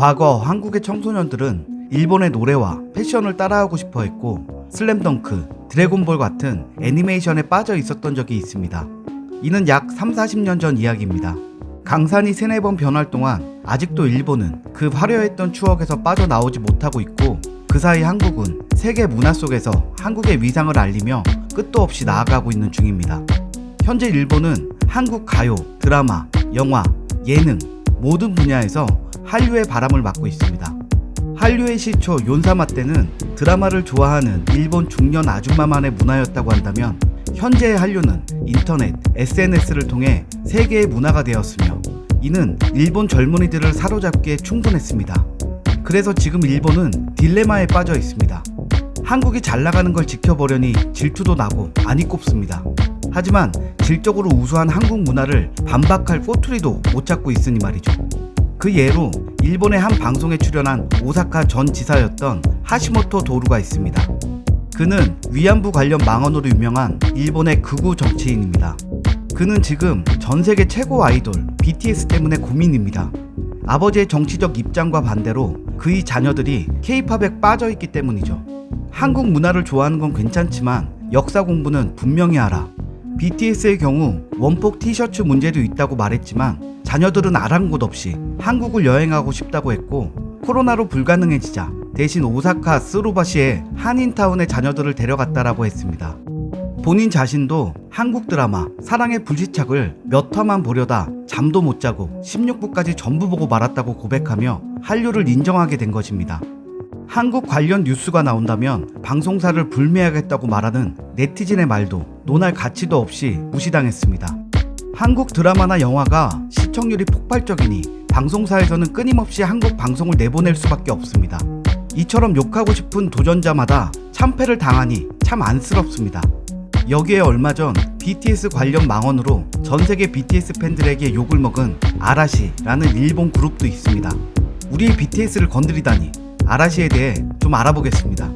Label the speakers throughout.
Speaker 1: 과거 한국의 청소년들은 일본의 노래와 패션을 따라하고 싶어 했고 슬램덩크, 드래곤볼 같은 애니메이션에 빠져 있었던 적이 있습니다. 이는 약 30-40년 전 이야기입니다. 강산이 3-4번 변할 동안 아직도 일본은 그 화려했던 추억에서 빠져나오지 못하고 있고 그 사이 한국은 세계 문화 속에서 한국의 위상을 알리며 끝도 없이 나아가고 있는 중입니다. 현재 일본은 한국 가요, 드라마, 영화, 예능 모든 분야에서 한류의 바람을 맞고 있습니다. 한류의 시초 요사마 때는 드라마를 좋아하는 일본 중년 아줌마만의 문화였다고 한다면 현재의 한류는 인터넷, SNS를 통해 세계의 문화가 되었으며 이는 일본 젊은이들을 사로잡기에 충분했습니다. 그래서 지금 일본은 딜레마에 빠져 있습니다. 한국이 잘 나가는 걸 지켜보려니 질투도 나고 안이 꼽습니다. 하지만 질적으로 우수한 한국 문화를 반박할 꼬투리도 못 잡고 있으니 말이죠. 그 예로 일본의 한 방송에 출연한 오사카 전 지사였던 하시모토 도루가 있습니다. 그는 위안부 관련 망언으로 유명한 일본의 극우 정치인입니다. 그는 지금 전 세계 최고 아이돌 BTS 때문에 고민입니다. 아버지의 정치적 입장과 반대로 그의 자녀들이 K-팝에 빠져있기 때문이죠. 한국 문화를 좋아하는 건 괜찮지만 역사 공부는 분명히 하라. BTS의 경우 원폭 티셔츠 문제도 있다고 말했지만 자녀들은 아랑곳 없이 한국을 여행하고 싶다고 했고 코로나로 불가능해지자 대신 오사카 스루바시의 한인타운에 자녀들을 데려갔다라고 했습니다. 본인 자신도 한국 드라마 사랑의 불시착을 몇 화만 보려다 잠도 못 자고 16부까지 전부 보고 말았다고 고백하며 한류를 인정하게 된 것입니다. 한국 관련 뉴스가 나온다면 방송사를 불매하겠다고 말하는 네티즌의 말도 논할 가치도 없이 무시당했습니다. 한국 드라마나 영화가 시청률이 폭발적이니 방송사에서는 끊임없이 한국 방송을 내보낼 수밖에 없습니다. 이처럼 욕하고 싶은 도전자마다 참패를 당하니 참 안쓰럽습니다. 여기에 얼마 전 BTS 관련 망언으로 전세계 BTS 팬들에게 욕을 먹은 아라시라는 일본 그룹도 있습니다. 우리의 BTS를 건드리다니 아라시에 대해 좀 알아보겠습니다.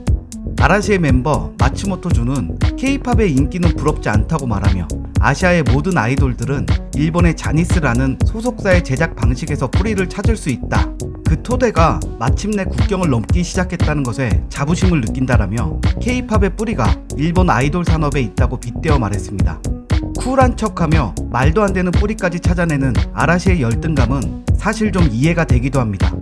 Speaker 1: 아라시의 멤버 마츠모토 준은 K-팝의 인기는 부럽지 않다고 말하며 아시아의 모든 아이돌들은 일본의 자니스라는 소속사의 제작 방식에서 뿌리를 찾을 수 있다. 그 토대가 마침내 국경을 넘기 시작했다는 것에 자부심을 느낀다라며 K-팝의 뿌리가 일본 아이돌 산업에 있다고 빗대어 말했습니다. 쿨한 척하며 말도 안 되는 뿌리까지 찾아내는 아라시의 열등감은 사실 좀 이해가 되기도 합니다.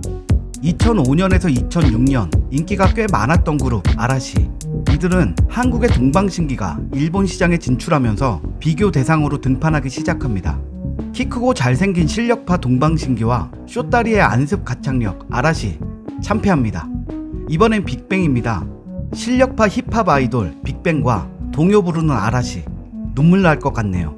Speaker 1: 2005년에서 2006년 인기가 꽤 많았던 그룹 아라시. 이들은 한국의 동방신기가 일본 시장에 진출하면서 비교 대상으로 등판하기 시작합니다. 키 크고 잘생긴 실력파 동방신기와 쇼다리의 안습 가창력 아라시 참패합니다. 이번엔 빅뱅입니다. 실력파 힙합 아이돌 빅뱅과 동요 부르는 아라시. 눈물 날 것 같네요.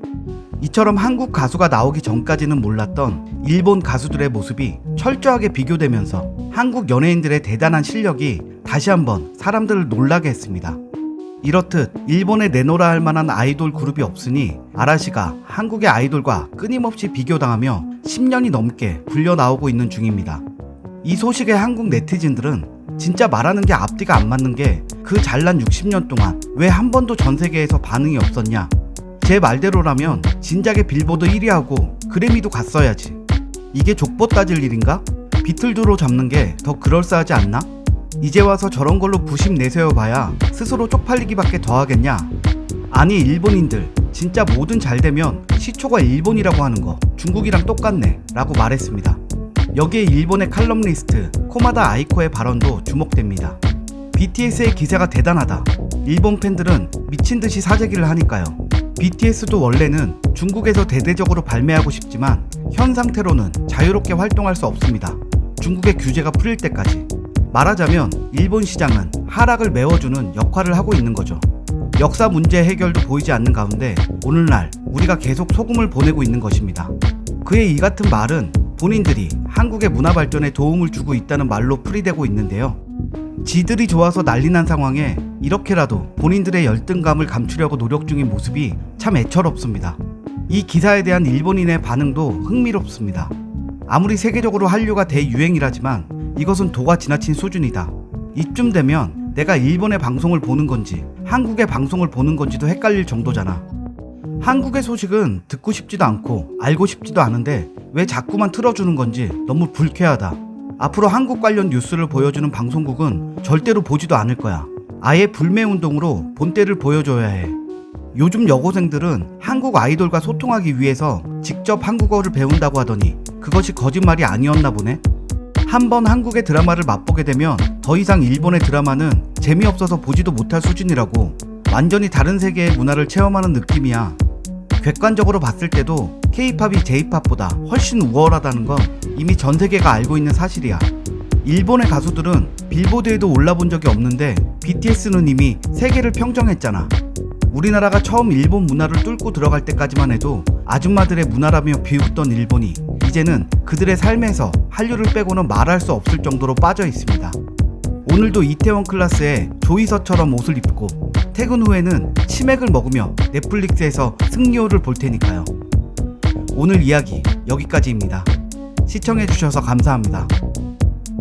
Speaker 1: 이처럼 한국 가수가 나오기 전까지는 몰랐던 일본 가수들의 모습이 철저하게 비교되면서 한국 연예인들의 대단한 실력이 다시 한번 사람들을 놀라게 했습니다. 이렇듯 일본에 내놓으라 할 만한 아이돌 그룹이 없으니 아라시가 한국의 아이돌과 끊임없이 비교당하며 10년이 넘게 불려 나오고 있는 중입니다. 이 소식에 한국 네티즌들은 진짜 말하는 게 앞뒤가 안 맞는 게 그 잘난 60년 동안 왜 한 번도 전 세계에서 반응이 없었냐? 제 말대로라면 진작에 빌보드 1위하고 그래미도 갔어야지. 이게 족보 따질 일인가? 비틀즈로 잡는 게 더 그럴싸하지 않나? 이제 와서 저런 걸로 부심 내세워봐야 스스로 쪽팔리기밖에 더하겠냐? 아니 일본인들 진짜 뭐든 잘 되면 시초가 일본이라고 하는 거 중국이랑 똑같네 라고 말했습니다. 여기에 일본의 칼럼니스트 코마다 아이코의 발언도 주목됩니다. BTS의 기세가 대단하다. 일본 팬들은 미친듯이 사재기를 하니까요. BTS도 원래는 중국에서 대대적으로 발매하고 싶지만 현 상태로는 자유롭게 활동할 수 없습니다. 중국의 규제가 풀릴 때까지. 말하자면 일본 시장은 하락을 메워주는 역할을 하고 있는 거죠. 역사 문제 해결도 보이지 않는 가운데 오늘날 우리가 계속 소금을 보내고 있는 것입니다. 그의 이 같은 말은 본인들이 한국의 문화 발전에 도움을 주고 있다는 말로 풀이되고 있는데요. 지들이 좋아서 난리난 상황에 이렇게라도 본인들의 열등감을 감추려고 노력 중인 모습이 참 애처롭습니다. 이 기사에 대한 일본인의 반응도 흥미롭습니다. 아무리 세계적으로 한류가 대유행이라지만 이것은 도가 지나친 수준이다. 이쯤 되면 내가 일본의 방송을 보는 건지 한국의 방송을 보는 건지도 헷갈릴 정도잖아. 한국의 소식은 듣고 싶지도 않고 알고 싶지도 않은데 왜 자꾸만 틀어주는 건지 너무 불쾌하다. 앞으로 한국 관련 뉴스를 보여주는 방송국은 절대로 보지도 않을 거야. 아예 불매운동으로 본때를 보여줘야 해. 요즘 여고생들은 한국 아이돌과 소통하기 위해서 직접 한국어를 배운다고 하더니 그것이 거짓말이 아니었나 보네. 한번 한국의 드라마를 맛보게 되면 더 이상 일본의 드라마는 재미없어서 보지도 못할 수준이라고. 완전히 다른 세계의 문화를 체험하는 느낌이야. 객관적으로 봤을 때도 K-팝이 J-팝보다 훨씬 우월하다는 건 이미 전 세계가 알고 있는 사실이야. 일본의 가수들은 빌보드에도 올라본 적이 없는데 BTS는 이미 세계를 평정했잖아. 우리나라가 처음 일본 문화를 뚫고 들어갈 때까지만 해도 아줌마들의 문화라며 비웃던 일본이 이제는 그들의 삶에서 한류를 빼고는 말할 수 없을 정도로 빠져 있습니다. 오늘도 이태원 클라스에 조이서처럼 옷을 입고 퇴근 후에는 치맥을 먹으며 넷플릭스에서 승리호를 볼 테니까요. 오늘 이야기 여기까지입니다. 시청해주셔서 감사합니다.